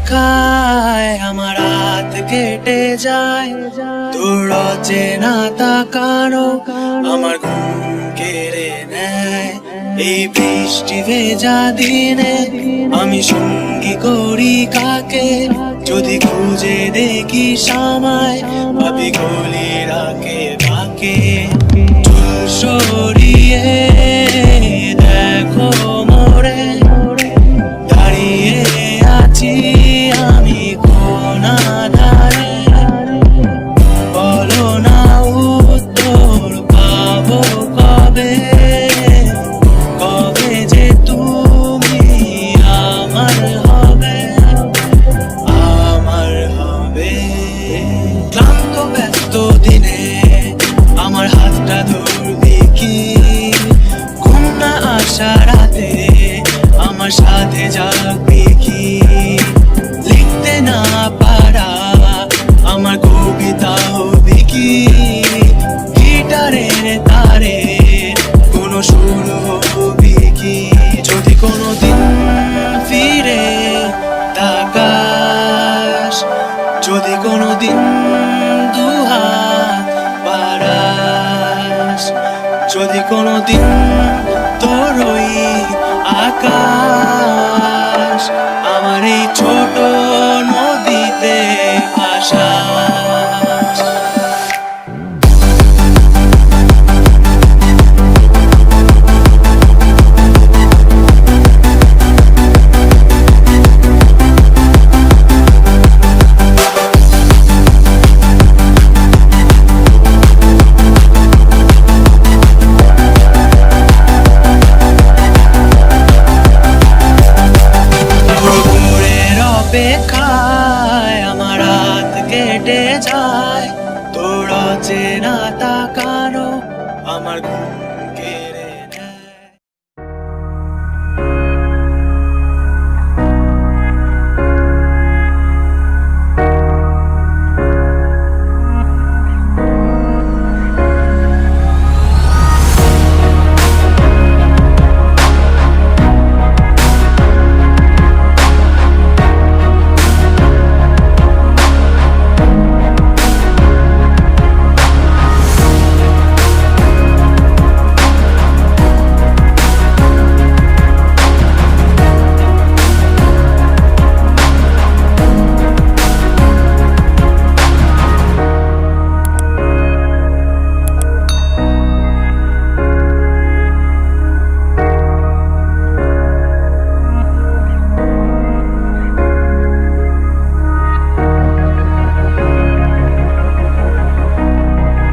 অপেক্ষায় আমার রাত কেটে যায়, তোর অচেনা তাকানো আমার ঘুম কেড়ে নেয়। এই বৃষ্টি ভেজা দিনে আমি সঙ্গী করি কাকে, যদি খুঁজে দেখি সামায় ভাবি গলি রাখে বাকে। চুল সরিয়ে দেখো মোরে, দাঁড়িয়ে আছি আমি কোন আধারে। বলো না উত্তর পাবো কবে, কবে যে তুমি আমার হবে, আমার হবে। ক্লান্ত ব্যস্ত দিনে আমার হাতটা ধরবি কি, ঘুম না আসা রাতে আমার সাথে যাবি কি। লিখতে না পারা আমার কবিতা হবি কি, গিটারের তারে কোনো সুর হবি কি। যদি কোনোদিন ফিরে তাকাস, যদি কোনোদিন দুহাত বাড়াস, যদি কোনোদিন তোর ওই আকাশ আমার এই ছোট নদীতে ভাসাস। অপেক্ষায় আমার রাত কেটে যায়, তোর অচেনা তাকানো আমার ঘুম